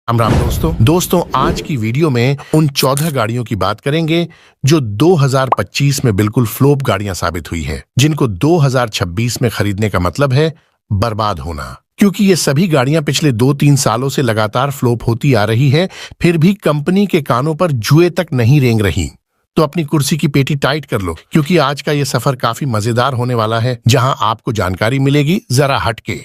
राम राम दोस्तों आज की वीडियो में उन 14 गाड़ियों की बात करेंगे जो 2025 में बिल्कुल फ्लॉप गाड़ियां साबित हुई है, जिनको 2026 में खरीदने का मतलब है बर्बाद होना। क्योंकि ये सभी गाड़ियां पिछले 2-3 सालों से लगातार फ्लॉप होती आ रही है, फिर भी कंपनी के कानों पर जुए तक नहीं रेंग रही। तो अपनी कुर्सी की पेटी टाइट कर लो, क्योंकि आज का ये सफर काफी मजेदार होने वाला है, जहां आपको जानकारी मिलेगी जरा हटके।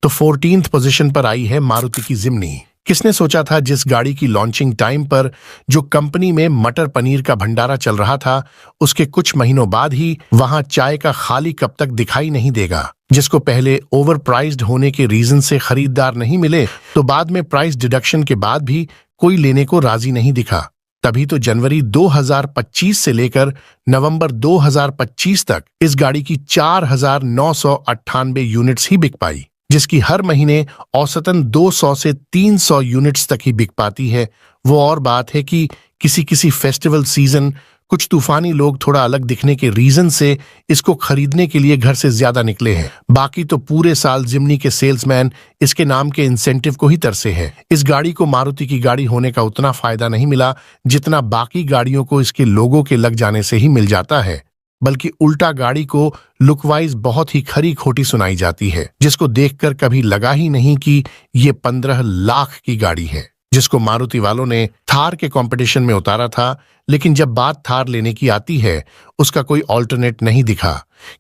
तो 14th पोजीशन पर आई है मारुति की जिम्नी। किसने सोचा था जिस गाड़ी की लॉन्चिंग टाइम पर जो कंपनी में मटर पनीर का भंडारा चल रहा था, उसके कुछ महीनों बाद ही वहां चाय का खाली कप तक दिखाई नहीं देगा, जिसको पहले ओवर प्राइस्ड होने के रीजन से खरीदार नहीं मिले, तो बाद में प्राइस डिडक्शन के बाद भी कोई लेने को राजी नहीं दिखा। तभी तो जनवरी 2025 से लेकर नवंबर 2025 तक इस गाड़ी की 4,998 यूनिट्स ही बिक पाई, जिसकी हर महीने औसतन 200 से 300 यूनिट्स तक ही बिक पाती है। वो और बात है कि किसी फेस्टिवल सीजन कुछ तूफानी लोग थोड़ा अलग दिखने के रीजन से इसको खरीदने के लिए घर से ज्यादा निकले हैं। बाकी तो पूरे साल जिम्नी के सेल्समैन इसके नाम के इंसेंटिव को ही तरसे हैं। इस गाड़ी को मारुति की गाड़ी होने का उतना फायदा नहीं मिला जितना बाकी गाड़ियों को इसके लोगों के लग जाने से ही मिल जाता है, बल्कि उल्टा गाड़ी को लुकवाइज बहुत ही खरी खोटी सुनाई जाती है, जिसको देखकर कभी लगा ही नहीं कि ये 15 लाख की गाड़ी है, जिसको मारुति वालों ने थार के कंपटीशन में उतारा था। लेकिन जब बात थार लेने की आती है, उसका कोई ऑल्टरनेट नहीं दिखा,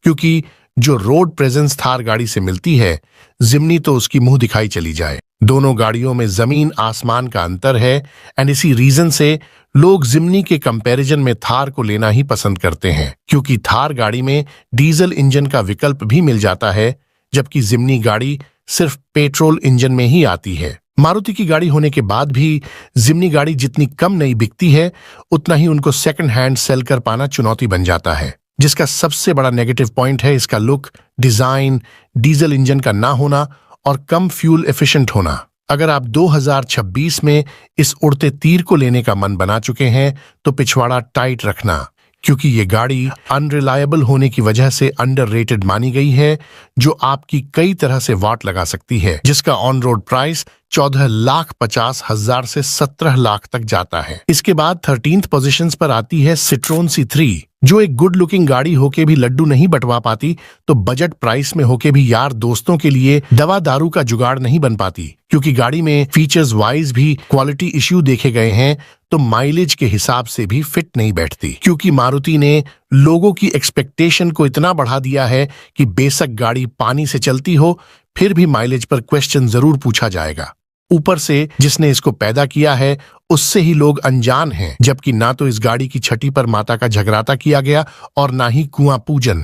क्योंकि जो रोड प्रेजेंस थार गाड़ी से मिलती है, जिम्नी तो उसकी मुंह दिखाई चली जाए। दोनों गाड़ियों में जमीन आसमान का अंतर है, एंड इसी रीजन से लोग जिम्नी के कंपैरिजन में थार को लेना ही पसंद करते हैं, क्योंकि थार गाड़ी में डीजल इंजन का विकल्प भी मिल जाता है, जबकि जिम्नी गाड़ी सिर्फ पेट्रोल इंजन में ही आती है। मारुति की गाड़ी होने के बाद भी जिम्नी गाड़ी जितनी कम नहीं बिकती है, उतना ही उनको सेकंड हैंड सेल कर पाना चुनौती बन जाता है, जिसका सबसे बड़ा नेगेटिव पॉइंट है इसका लुक, डिजाइन, डीजल इंजन का ना होना और कम फ्यूल एफिशिएंट होना। अगर आप 2026 में इस उड़ते तीर को लेने का मन बना चुके हैं, तो पिछवाड़ा टाइट रखना, क्योंकि ये गाड़ी अनरिलायबल होने की वजह से अंडररेटेड मानी गई है, जो आपकी कई तरह से वाट लगा सकती है, जिसका ऑन रोड प्राइस 14,50,000 से 17 लाख तक जाता है। इसके बाद 13th पोजीशंस पर आती है सिट्रोन C3, जो एक गुड लुकिंग गाड़ी होके भी लड्डू नहीं बंटवा पाती, तो बजट प्राइस में होके भी यार दोस्तों के लिए दवा दारू का जुगाड़ नहीं बन पाती, क्योंकि गाड़ी में फीचर्स वाइज भी क्वालिटी इश्यू देखे गए हैं, तो माइलेज के हिसाब से भी फिट नहीं बैठती, क्योंकि मारुति ने लोगों की एक्सपेक्टेशन को इतना बढ़ा दिया है कि बेशक गाड़ी पानी से चलती हो, फिर भी माइलेज पर क्वेश्चन जरूर पूछा जाएगा। ऊपर से जिसने इसको पैदा किया है उससे ही लोग अनजान हैं, जबकि ना तो इस गाड़ी की छठी पर माता का जगराता किया गया और ना ही कुआं पूजन।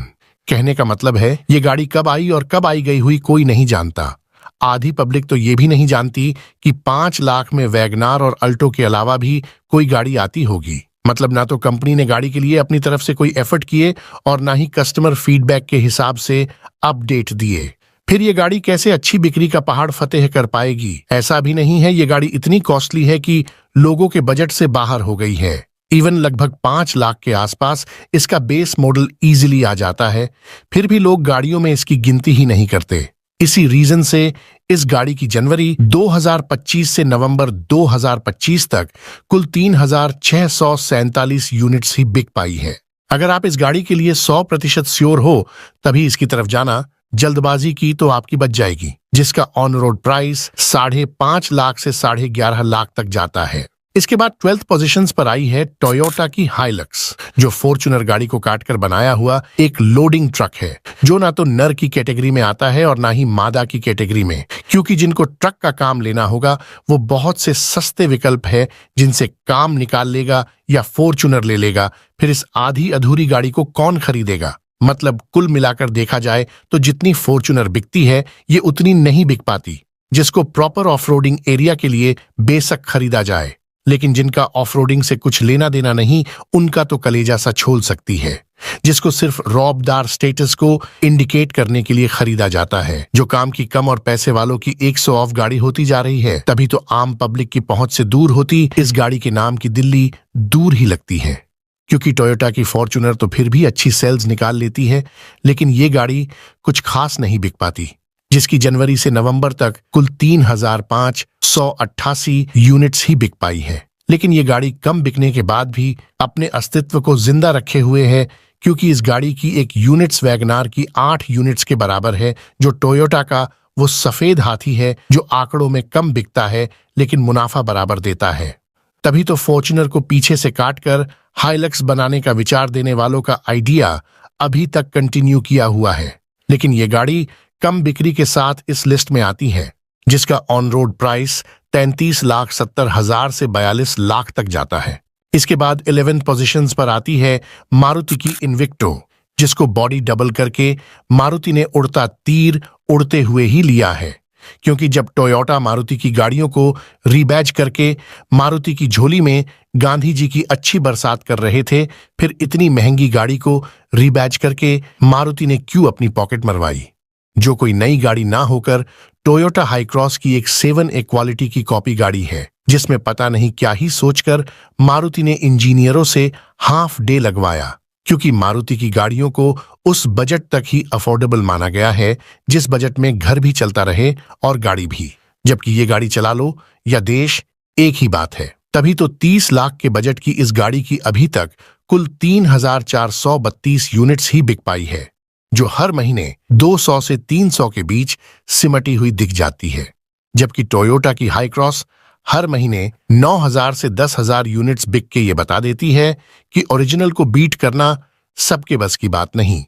कहने का मतलब है ये गाड़ी कब आई और कब आई गई हुई कोई नहीं जानता। आधी पब्लिक तो ये भी नहीं जानती कि 5 लाख में वैगनार और अल्टो के अलावा भी कोई गाड़ी आती होगी। मतलब ना तो कंपनी ने गाड़ी के लिए अपनी तरफ से कोई एफर्ट किए और ना ही कस्टमर फीडबैक के हिसाब से अपडेट दिए। फिर ये गाड़ी कैसे अच्छी बिक्री का पहाड़ फतेह कर पाएगी? ऐसा भी नहीं है, ये गाड़ी इतनी कॉस्टली है कि लोगों के बजट से बाहर हो गई है। इवन लगभग 5 लाख के आसपास इसका बेस मॉडल इजीली आ जाता है, फिर भी लोग गाड़ियों में इसकी गिनती ही नहीं करते। इसी रीजन से इस गाड़ी की जनवरी 2025 से नवंबर 2025 तक कुल 3,647 यूनिट्स ही बिक पाई है। अगर आप इस गाड़ी के लिए 100% श्योर हो, तभी इसकी तरफ जाना। जल्दबाजी की तो आपकी बच जाएगी, जिसका ऑन रोड प्राइस 5.5 लाख से 11.5 लाख तक जाता है। इसके बाद 12th पोजीशंस पर आई है टोयोटा की हाइलक्स, जो फॉर्च्यूनर गाड़ी को काटकर बनाया हुआ एक लोडिंग ट्रक है, जो ना तो नर की कैटेगरी में आता है और ना ही मादा की कैटेगरी में, क्योंकि जिनको ट्रक का काम लेना होगा वो बहुत से सस्ते विकल्प है जिनसे काम निकाल लेगा या फॉर्च्यूनर ले लेगा। फिर इस आधी अधूरी गाड़ी को कौन खरीदेगा? मतलब कुल मिलाकर देखा जाए तो जितनी फॉर्च्यूनर बिकती है, ये उतनी नहीं बिक पाती, जिसको प्रॉपर ऑफरोडिंग एरिया के लिए बेशक खरीदा जाए, लेकिन जिनका ऑफरोडिंग से कुछ लेना देना नहीं, उनका तो कलेजा सा छोल सकती है, जिसको सिर्फ रौबदार स्टेटस को इंडिकेट करने के लिए खरीदा जाता है, जो काम की कम और पैसे वालों की 100 ऑफ गाड़ी होती जा रही है। तभी तो आम पब्लिक की पहुंच से दूर होती इस गाड़ी के नाम की दिल्ली दूर ही लगती है, क्योंकि टोयोटा की फॉर्च्यूनर तो फिर भी अच्छी सेल्स निकाल लेती है, लेकिन ये गाड़ी कुछ खास नहीं बिक पाती, जिसकी जनवरी से नवंबर तक कुल 3,588 यूनिट्स ही बिक पाई है। लेकिन ये गाड़ी कम बिकने के बाद भी अपने अस्तित्व को जिंदा रखे हुए है, क्योंकि इस गाड़ी की एक यूनिट्स वैगनार की 8 यूनिट्स के बराबर है, जो टोयोटा का वो सफेद हाथी है जो आंकड़ों में कम बिकता है लेकिन मुनाफा बराबर देता है। तभी तो फॉर्च्यूनर को पीछे से काटकर हाइलक्स बनाने का विचार देने वालों का आइडिया अभी तक कंटिन्यू किया हुआ है। लेकिन ये गाड़ी कम बिक्री के साथ इस लिस्ट में आती है, जिसका ऑन रोड प्राइस 33,70,000 से 42 लाख तक जाता है। इसके बाद 11th पोजीशंस पर आती है मारुति की इन्विक्टो, जिसको बॉडी डबल करके मारुति ने उड़ता तीर उड़ते हुए ही लिया है, क्योंकि जब टोयोटा मारुति की गाड़ियों को रीबैज करके मारुति की झोली में गांधी जी की अच्छी बरसात कर रहे थे, फिर इतनी महंगी गाड़ी को रीबैज करके मारुति ने क्यों अपनी पॉकेट मरवाई, जो कोई नई गाड़ी ना होकर टोयोटा हाईक्रॉस की एक 7A क्वालिटी की कॉपी गाड़ी है, जिसमें पता नहीं क्या ही सोचकर मारुति ने इंजीनियरों से हाफ डे लगवाया, क्योंकि मारुति की गाड़ियों को उस बजट तक ही अफोर्डेबल माना गया है जिस बजट में घर भी चलता रहे और गाड़ी भी। जबकि ये गाड़ी चला लो या देश, एक ही बात है। तभी तो 30 लाख के बजट की इस गाड़ी की अभी तक कुल 3,432 यूनिट्स ही बिक पाई है, जो हर महीने 200 से 300 के बीच सिमटी हुई दिख जाती है। जबकि टोयोटा की हाईक्रॉस हर महीने 9,000 से 10,000 यूनिट्स बिक के ये बता देती है कि ओरिजिनल को बीट करना सबके बस की बात नहीं।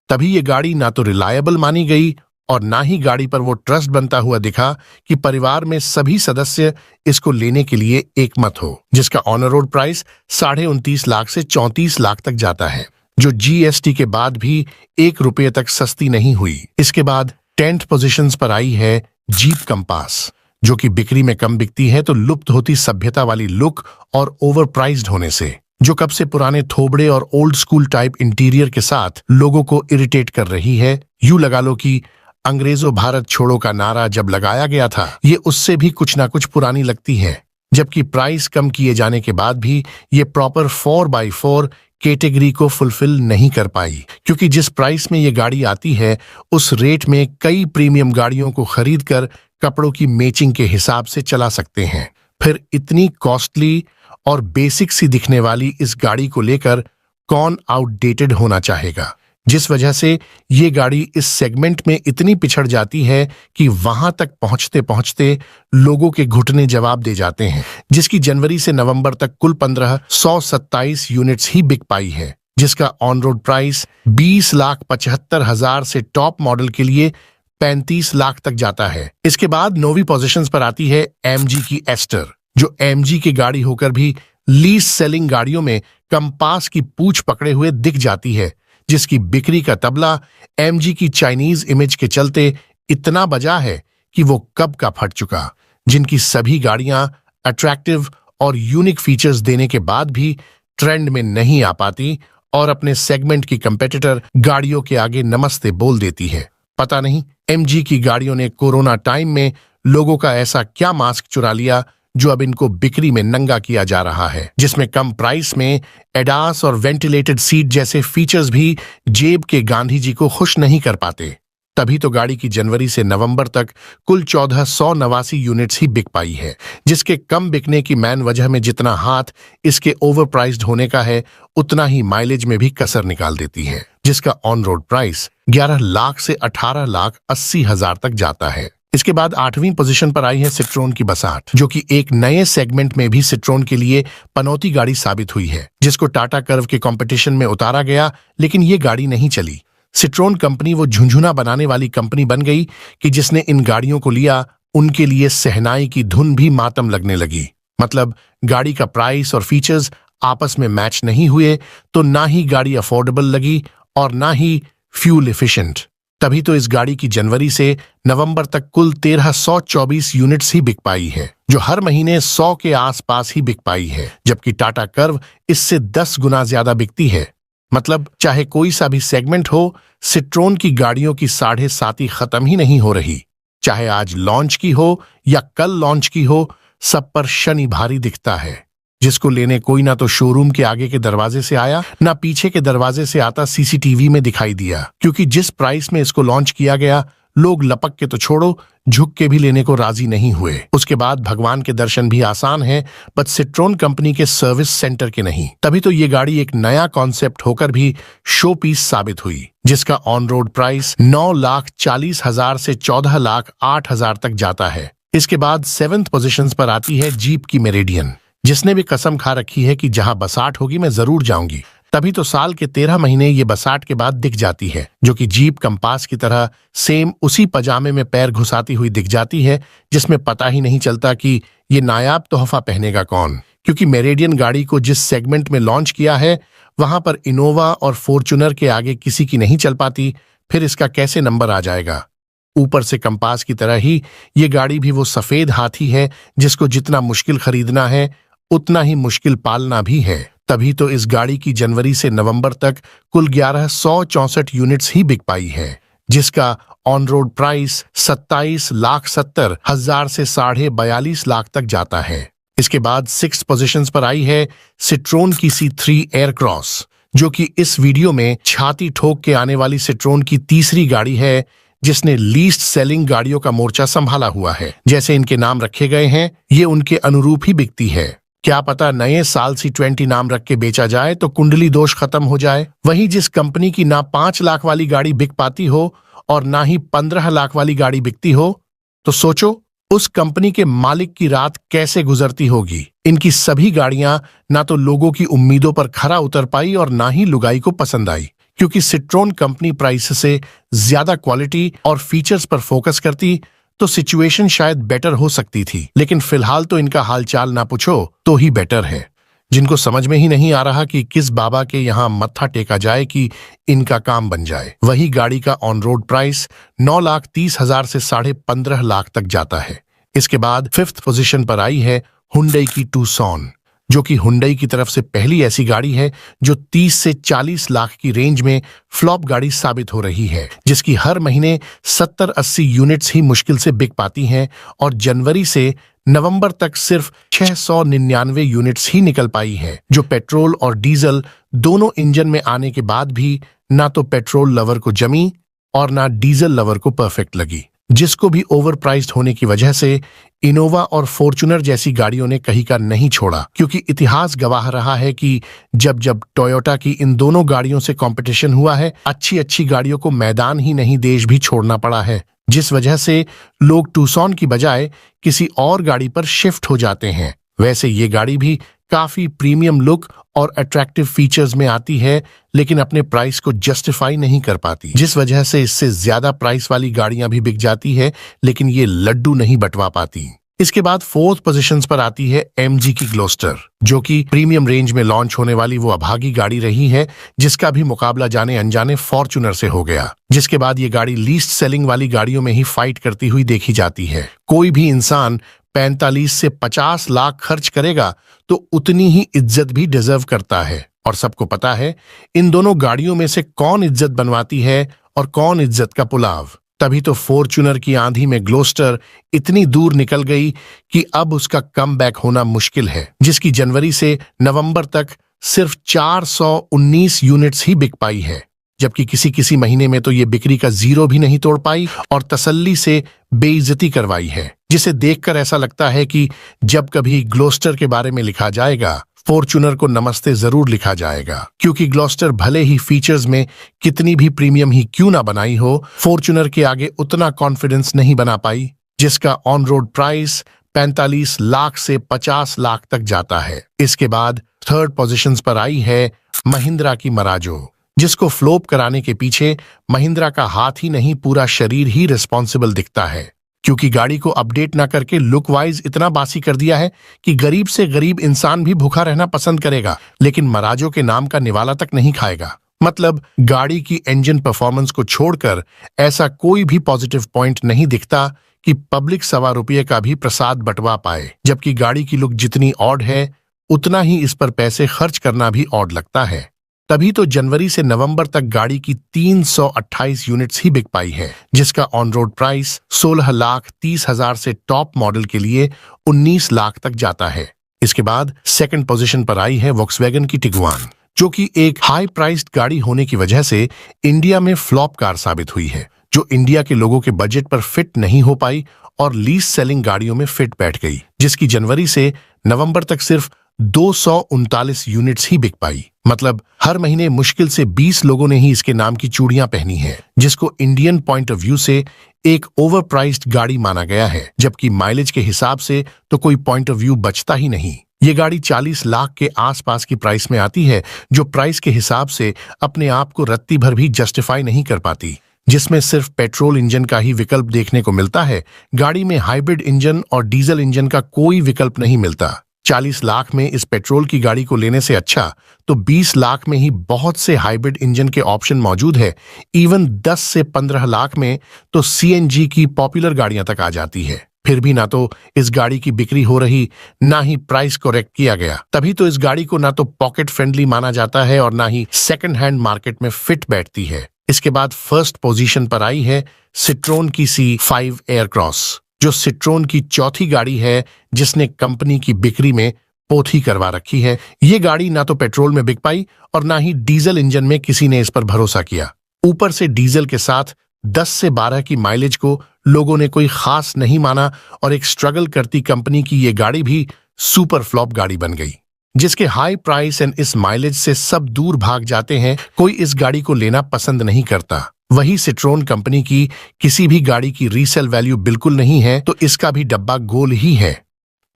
तभी ये गाड़ी ना तो रिलायबल मानी गई और ना ही गाड़ी पर वो ट्रस्ट बनता हुआ दिखा कि परिवार में सभी सदस्य इसको लेने के लिए एकमत हो, जिसका ऑन रोड प्राइस 29.5 लाख से 34 लाख तक जाता है, जो GST के बाद भी 1 रुपये तक सस्ती नहीं हुई। इसके बाद 10th पोजीशंस पर आई है जीप कंपास, जो कि बिक्री में कम बिकती है तो लुप्त होती सभ्यता वाली लुक और ओवर प्राइस्ड होने से, जो कब से पुराने थोबड़े और ओल्ड स्कूल टाइप इंटीरियर के साथ लोगों को इरिटेट कर रही है। यूं लगा लो कि अंग्रेजों भारत छोड़ो का नारा जब लगाया गया था, ये उससे भी कुछ ना कुछ पुरानी लगती है। जबकि प्राइस कम किए जाने के बाद भी ये प्रॉपर 4x4 कैटेगरी को फुलफिल नहीं कर पाई, क्योंकि जिस प्राइस में ये गाड़ी आती है उस रेट में कई प्रीमियम गाड़ियों को खरीद कर कपड़ों की मैचिंग के हिसाब से चला सकते हैं। फिर इतनी कॉस्टली और बेसिक सी दिखने वाली इस गाड़ी को लेकर कौन आउटडेटेड होना चाहेगा, जिस वजह से ये गाड़ी इस सेगमेंट में इतनी पिछड़ जाती है कि वहां तक पहुंचते पहुंचते लोगों के घुटने जवाब दे जाते हैं। जिसकी जनवरी से नवंबर तक कुल 1,527 यूनिट्स ही बिक पाई है, जिसका ऑन रोड प्राइस 20,75,000 से टॉप मॉडल के लिए 35 लाख तक जाता है। इसके बाद 9वीं पोजीशंस पर आती है MG की एस्टर, जो MG की गाड़ी होकर भी लीज सेलिंग गाड़ियों में कंपास की पूंछ पकड़े हुए दिख जाती है, जिसकी बिक्री का तबला MG की चाइनीज इमेज के चलते इतना बजा है कि वो कब का फट चुका, जिनकी सभी गाड़ियां अट्रैक्टिव और यूनिक फीचर्स देने के बाद भी ट्रेंड में नहीं आ पाती और अपने सेगमेंट की कंपेटिटर गाड़ियों के आगे नमस्ते बोल देती है। पता नहीं MG की गाड़ियों ने कोरोना टाइम में लोगों का ऐसा क्या मास्क चुरा लिया जो अब इनको बिक्री में नंगा किया जा रहा है, जिसमें कम प्राइस में एडास और वेंटिलेटेड सीट जैसे फीचर्स भी जेब के गांधी जी को खुश नहीं कर पाते। तभी तो गाड़ी की जनवरी से नवंबर तक कुल 1,489 यूनिट्स ही बिक पाई है, जिसके कम बिकने की मैन वजह में जितना हाथ इसके ओवर प्राइस्ड होने का है, उतना ही माइलेज में भी कसर निकाल देती है, जिसका ऑन रोड प्राइस 11 लाख से 18,80,000 तक जाता है। इसके बाद 8वीं पोजीशन पर आई है सिट्रोन की बसाठ, जो कि एक नए सेगमेंट में भी सिट्रोन के लिए पनौती गाड़ी साबित हुई है, जिसको टाटा कर्व के कंपटीशन में उतारा गया, लेकिन ये गाड़ी नहीं चली। सिट्रोन कंपनी वो झुंझुना बनाने वाली कंपनी बन गई कि जिसने इन गाड़ियों को लिया उनके लिए सहनाई की धुन भी मातम लगने लगी। मतलब गाड़ी का प्राइस और फीचर्स आपस में मैच नहीं हुए तो ना ही गाड़ी अफोर्डेबल लगी और ना ही फ्यूल एफिशिएंट। तभी तो इस गाड़ी की जनवरी से नवंबर तक कुल 1,324 यूनिट्स ही बिक पाई है, जो हर महीने 100 के आसपास ही बिक पाई है, जबकि टाटा कर्व इससे 10 गुना ज्यादा बिकती है। मतलब चाहे कोई सा भी सेगमेंट हो, सिट्रोन की गाड़ियों की 7.5 खत्म ही नहीं हो रही। चाहे आज लॉन्च की हो या कल लॉन्च की हो, सब पर शनि भारी दिखता है, जिसको लेने कोई ना तो शोरूम के आगे के दरवाजे से आया, ना पीछे के दरवाजे से आता CCTV में दिखाई दिया, क्योंकि जिस प्राइस में इसको लॉन्च किया गया लोग लपक के तो छोड़ो, झुक के भी लेने को राजी नहीं हुए। उसके बाद भगवान के दर्शन भी आसान है, बट सिट्रोन कंपनी के सर्विस सेंटर के नहीं। तभी तो ये गाड़ी एक नया कॉन्सेप्ट होकर भी शो पीस साबित हुई, जिसका ऑन रोड प्राइस 9,40,000 से 14,08,000 तक जाता है। इसके बाद 7th पोजीशन पर आती है जीप की मेरिडियन, जिसने भी कसम खा रखी है कि जहां बसाठ होगी मैं जरूर जाऊंगी। तभी तो साल के 13 महीने ये बसाठ के बाद दिख जाती है, जो कि जीप कंपास की तरह सेम उसी पजामे में पैर घुसाती हुई दिख जाती है, जिसमें पता ही नहीं चलता कि ये नायाब तोहफा पहनेगा कौन। क्योंकि मेरिडियन गाड़ी को जिस सेगमेंट में लॉन्च किया है, वहां पर इनोवा और फॉर्च्यूनर के आगे किसी की नहीं चल पाती, फिर इसका कैसे नंबर आ जाएगा। ऊपर से कंपास की तरह ही ये गाड़ी भी वो सफेद हाथी है, जिसको जितना मुश्किल खरीदना है उतना ही मुश्किल पालना भी है। तभी तो इस गाड़ी की जनवरी से नवंबर तक कुल 1164 यूनिट्स ही बिक पाई है, जिसका ऑन रोड प्राइस 27,70,000 से 42.5 लाख तक जाता है। इसके बाद 6th पोजीशन पर आई है सिट्रोन की C3 एयरक्रॉस, जो कि इस वीडियो में छाती ठोक के आने वाली सिट्रोन की तीसरी गाड़ी है, जिसने लीस्ट सेलिंग गाड़ियों का मोर्चा संभाला हुआ है। जैसे इनके नाम रखे गए हैं, ये उनके अनुरूप ही बिकती है। क्या पता नए साल C20 नाम रख के बेचा जाए तो कुंडली दोष खत्म हो जाए। वहीं जिस कंपनी की ना 5 लाख वाली गाड़ी बिक पाती हो और ना ही 15 लाख वाली गाड़ी बिकती हो, तो सोचो उस कंपनी के मालिक की रात कैसे गुजरती होगी। इनकी सभी गाड़ियां ना तो लोगों की उम्मीदों पर खरा उतर पाई और ना ही लुगाई को पसंद आई, क्योंकि सिट्रोन कंपनी प्राइस से ज्यादा क्वालिटी और फीचर्स पर फोकस करती तो सिचुएशन शायद बेटर हो सकती थी। लेकिन फिलहाल तो इनका हालचाल ना पूछो तो ही बेटर है। जिनको समझ में ही नहीं आ रहा कि किस बाबा के यहाँ मत्था टेका जाए कि इनका काम बन जाए। वही गाड़ी का ऑन रोड प्राइस 9,30,000 से 15.5 लाख तक जाता है। इसके बाद 5th पोजीशन पर आई है हुंडई की टूसॉन, जो कि हुंडई की तरफ से पहली ऐसी गाड़ी है जो 30 से 40 लाख की रेंज में फ्लॉप गाड़ी साबित हो रही है, जिसकी हर महीने 70-80 यूनिट्स ही मुश्किल से बिक पाती हैं और जनवरी से नवंबर तक सिर्फ 699 यूनिट्स ही निकल पाई है, जो पेट्रोल और डीजल दोनों इंजन में आने के बाद भी ना तो पेट्रोल लवर को जमी और ना डीजल लवर को परफेक्ट लगी। जिसको भी ओवर प्राइस्ड होने की वजह से इनोवा और फॉर्च्यूनर जैसी गाड़ियों ने कहीं का नहीं छोड़ा, क्योंकि इतिहास गवाह रहा है कि जब जब टोयोटा की इन दोनों गाड़ियों से कंपटीशन हुआ है, अच्छी अच्छी गाड़ियों को मैदान ही नहीं देश भी छोड़ना पड़ा है, जिस वजह से लोग टूसॉन की बजाय किसी और गाड़ी पर शिफ्ट हो जाते हैं। वैसे ये गाड़ी भी काफी प्रीमियम लुक और अट्रैक्टिव फीचर्स में आती है, लेकिन अपने प्राइस को जस्टिफाई नहीं कर पाती, जिस वजह से इससे ज्यादा प्राइस वाली गाड़ियां भी बिक जाती है, लेकिन ये लड्डू नहीं बंटवा पाती। इसके बाद 4th पोजीशन पर आती है MG की ग्लोस्टर, जो कि प्रीमियम रेंज में लॉन्च होने वाली वो अभागी गाड़ी रही है, जिसका भी मुकाबला जाने अनजाने फॉर्च्यूनर से हो गया। जिसके बाद ये गाड़ी लीस्ट सेलिंग वाली गाड़ियों में ही फाइट करती हुई देखी जाती है। कोई भी इंसान 45 से 50 लाख खर्च करेगा तो उतनी ही इज्जत भी डिजर्व करता है, और सबको पता है इन दोनों गाड़ियों में से कौन इज्जत बनवाती है और कौन इज्जत का पुलाव। तभी तो फॉर्च्यूनर की आंधी में ग्लोस्टर इतनी दूर निकल गई कि अब उसका कमबैक होना मुश्किल है, जिसकी जनवरी से नवंबर तक सिर्फ 419 यूनिट्स ही बिक पाई है, जबकि किसी किसी महीने में तो ये बिक्री का जीरो भी नहीं तोड़ पाई और तसल्ली से बेइज्जती करवाई है, जिसे देखकर ऐसा लगता है कि जब कभी ग्लोस्टर के बारे में लिखा जाएगा, फॉर्च्यूनर को नमस्ते जरूर लिखा जाएगा, क्योंकि ग्लोस्टर भले ही फीचर्स में कितनी भी प्रीमियम ही क्यों ना बनाई हो, फॉर्च्यूनर के आगे उतना कॉन्फिडेंस नहीं बना पाई, जिसका ऑन रोड प्राइस 45 लाख से 50 लाख तक जाता है। इसके बाद 3rd पोजीशन पर आई है महिंद्रा की मराजो, जिसको फ्लोप कराने के पीछे महिंद्रा का हाथ ही नहीं पूरा शरीर ही रिस्पॉन्सिबल दिखता है, क्योंकि गाड़ी को अपडेट ना करके लुक वाइज इतना बासी कर दिया है कि गरीब से गरीब इंसान भी भूखा रहना पसंद करेगा, लेकिन मराजो के नाम का निवाला तक नहीं खाएगा। मतलब गाड़ी की इंजन परफॉर्मेंस को छोड़कर ऐसा कोई भी पॉजिटिव पॉइंट नहीं दिखता कि पब्लिक ₹1.25 का भी प्रसाद बंटवा पाए, जबकि गाड़ी की लुक जितनी ऑड है उतना ही इस पर पैसे खर्च करना भी ऑड लगता है। तभी तो जनवरी से नवंबर तक गाड़ी की 328 यूनिट्स ही बिक पाई है, जिसका ऑन रोड प्राइस 16,30,000 से टॉप मॉडल के लिए 19 लाख तक जाता है। इसके बाद 2nd पोजीशन पर आई है वॉक्सवैगन की टिगुआन, जो कि एक हाई प्राइस्ड गाड़ी होने की वजह से इंडिया में फ्लॉप कार साबित हुई है, जो इंडिया के लोगों के बजट पर फिट नहीं हो पाई और लीज सेलिंग गाड़ियों में फिट बैठ गई, जिसकी जनवरी से नवंबर तक सिर्फ 239 यूनिट्स ही बिक पाई। मतलब हर महीने मुश्किल से 20 लोगों ने ही इसके नाम की चूड़ियां पहनी हैं, जिसको इंडियन पॉइंट ऑफ व्यू से एक ओवरप्राइस्ड गाड़ी माना गया है, जबकि माइलेज के हिसाब से तो कोई पॉइंट ऑफ व्यू बचता ही नहीं। ये गाड़ी 40 लाख के आसपास की प्राइस में आती है, जो प्राइस के हिसाब से अपने आप को रत्ती भर भी जस्टिफाई नहीं कर पाती, जिसमें सिर्फ पेट्रोल इंजन का ही विकल्प देखने को मिलता है। गाड़ी में हाइब्रिड इंजन और डीजल इंजन का कोई विकल्प नहीं मिलता। 40 लाख में इस पेट्रोल की गाड़ी को लेने से अच्छा तो 20 लाख में ही बहुत से हाइब्रिड इंजन के ऑप्शन मौजूद है। इवन 10 से 15 लाख में तो सीएनजी की पॉपुलर गाड़ियां तक आ जाती है। फिर भी ना तो इस गाड़ी की बिक्री हो रही, ना ही प्राइस करेक्ट किया गया। तभी तो इस गाड़ी को ना तो पॉकेट फ्रेंडली माना जाता है और ना ही सेकंड हैंड मार्केट में फिट बैठती है। इसके बाद फर्स्ट पोजीशन पर आई है सिट्रोन की C5 एयरक्रॉस, जो सिट्रोन की चौथी गाड़ी है जिसने कंपनी की बिक्री में पोथी करवा रखी है। ये गाड़ी ना तो पेट्रोल में बिक पाई और ना ही डीजल इंजन में किसी ने इस पर भरोसा किया। ऊपर से डीजल के साथ 10 से 12 की माइलेज को लोगों ने कोई खास नहीं माना और एक स्ट्रगल करती कंपनी की ये गाड़ी भी सुपर फ्लॉप गाड़ी बन गई, जिसके हाई प्राइस एंड इस माइलेज से सब दूर भाग जाते हैं। कोई इस गाड़ी को लेना पसंद नहीं करता। वही सिट्रोन कंपनी की किसी भी गाड़ी की रीसेल वैल्यू बिल्कुल नहीं है, तो इसका भी डब्बा गोल ही है,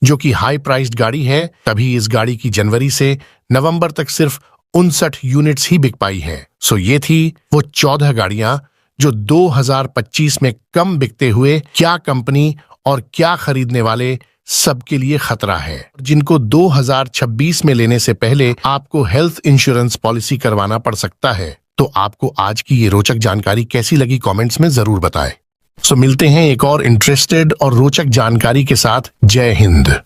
जो कि हाई प्राइस्ड गाड़ी है। तभी इस गाड़ी की जनवरी से नवंबर तक सिर्फ 59 यूनिट्स ही बिक पाई है। सो ये थी वो 14 गाड़ियां जो 2025 में कम बिकते हुए क्या कंपनी और क्या खरीदने वाले सबके लिए खतरा है, जिनको 2026 में लेने से पहले आपको हेल्थ इंश्योरेंस पॉलिसी करवाना पड़ सकता है। तो आपको आज की ये रोचक जानकारी कैसी लगी कमेंट्स में जरूर बताएं। सो मिलते हैं एक और इंटरेस्टेड और रोचक जानकारी के साथ। जय हिंद।